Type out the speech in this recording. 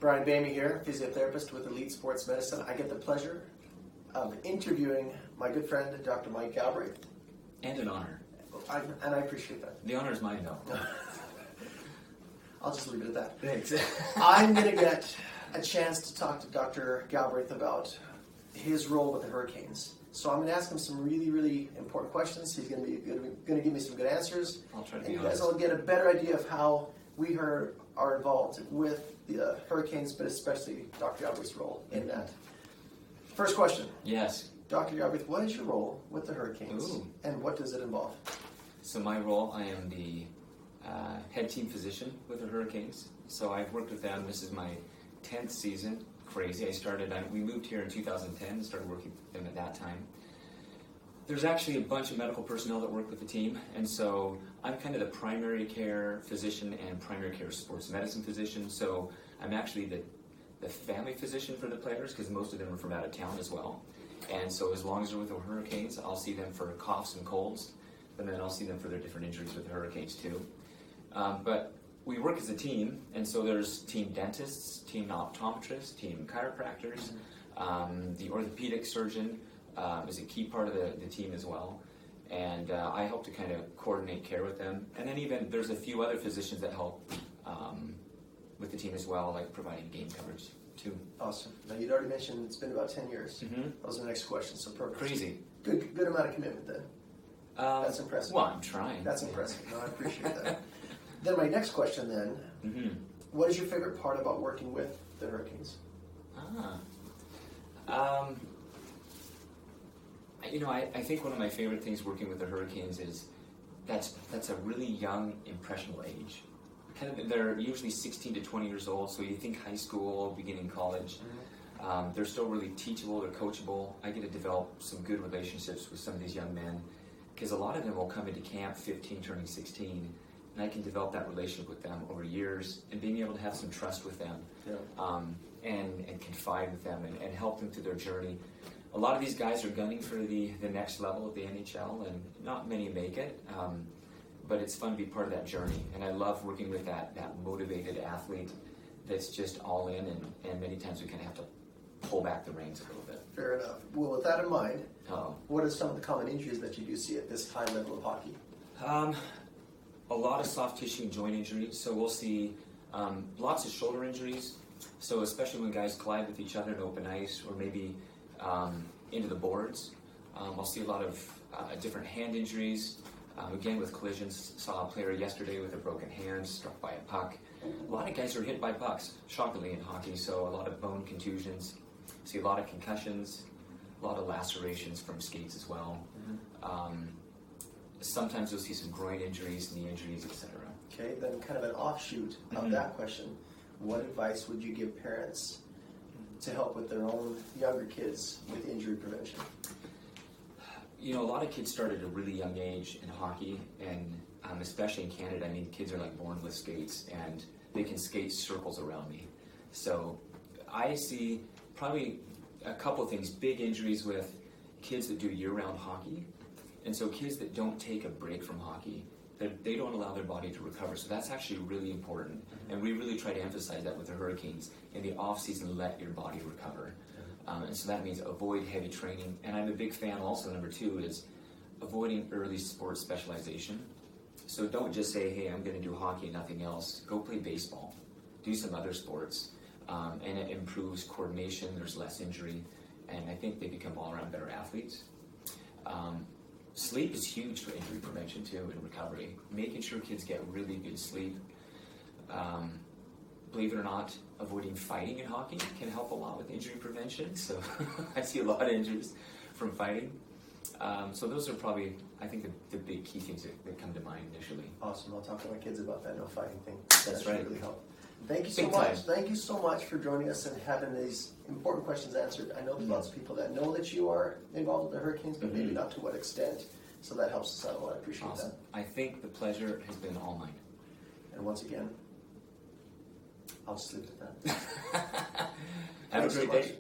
Brian Boehme here, physiotherapist with Elite Sports Medicine. I get the pleasure of interviewing my good friend, Dr. Mike Galbraith. And an honor. And I appreciate that. The honor is mine, though. I'll just leave it at that. Thanks. I'm going to get a chance to talk to Dr. Galbraith about his role with the Hurricanes. So I'm going to ask him some really, really important questions. He's going to give me some good answers. I'll try to be honest. And you guys honest. will get a better idea of how we are involved with the Hurricanes, but especially Dr. Galbraith's role in that. First question. Yes. Dr. Galbraith, what is your role with the Hurricanes? Ooh. And what does it involve? So my role, I am the head team physician with the Hurricanes. So I've worked with them. This is my 10th season. Crazy. We moved here in 2010 and started working with them at that time. There's actually a bunch of medical personnel that work with the team, and so I'm kind of the primary care physician and primary care sports medicine physician. So I'm actually the family physician for the players because most of them are from out of town as well. And so as long as they're with the Hurricanes, I'll see them for coughs and colds, but then I'll see them for their different injuries with the Hurricanes too. But we work as a team, and so there's team dentists, team optometrists, team chiropractors, the orthopedic surgeon is a key part of the team as well. And I help to kind of coordinate care with them. And then even there's a few other physicians that help with the team as well, like providing game coverage too. Awesome. Now you'd already mentioned it's been about 10 years. Mm-hmm. That was the next question, so perfect. Crazy. Good amount of commitment then. That's impressive. Well, I'm trying. That's impressive. No, I appreciate that. Then my next question then, what is your favorite part about working with the Hurricanes? I think one of my favorite things working with the Hurricanes is that's a really young, impressionable age. They're usually 16 to 20 years old, so you think high school, beginning college. They're still really teachable, they're coachable. I get to develop some good relationships with some of these young men because a lot of them will come into camp 15, turning 16, and I can develop that relationship with them over years and being able to have some trust with them and confide with them and help them through their journey. A lot of these guys are gunning for the next level of the NHL, and not many make it, but it's fun to be part of that journey. And I love working with that motivated athlete that's just all in, and many times we kind of have to pull back the reins a little bit. Fair enough. Well, with that in mind, what are some of the common injuries that you do see at this high level of hockey? A lot of soft tissue and joint injuries. So we'll see lots of shoulder injuries. So especially when guys collide with each other in open ice or maybe into the boards. I'll see a lot of different hand injuries. Again, with collisions, saw a player yesterday with a broken hand, struck by a puck. A lot of guys are hit by pucks, shockingly, in hockey, so a lot of bone contusions. See a lot of concussions, a lot of lacerations from skates as well. Sometimes you'll see some groin injuries, knee injuries, etc. Okay, then kind of an offshoot of that question. What advice would you give parents to help with their own younger kids with injury prevention? A lot of kids start at a really young age in hockey, and especially in Canada, kids are like born with skates, and they can skate circles around me. So I see probably a couple of things, big injuries with kids that do year-round hockey, and so kids that don't take a break from hockey, they don't allow their body to recover. So that's actually really important, and we really try to emphasize that with the Hurricanes. In the off-season, let your body recover. And so that means avoid heavy training. And I'm a big fan also, number 2, is avoiding early sports specialization. So don't just say, hey, I'm going to do hockey and nothing else. Go play baseball. Do some other sports. And it improves coordination. There's less injury. And I think they become all-around better athletes. Sleep is huge for injury prevention, too, and recovery. Making sure kids get really good sleep. Believe it or not, avoiding fighting in hockey can help a lot with injury prevention. So I see a lot of injuries from fighting. So those are probably, I think, the big key things that come to mind initially. Awesome. I'll talk to my kids about that no fighting thing. That's right. Really help. Thank you so much. Thank you so much for joining us and having these important questions answered. I know there's lots of people that know that you are involved with the Hurricanes, but maybe not to what extent. So that helps us out a lot. I appreciate that. I think the pleasure has been all mine. And once again, I'll just leave it at that. Have a great day.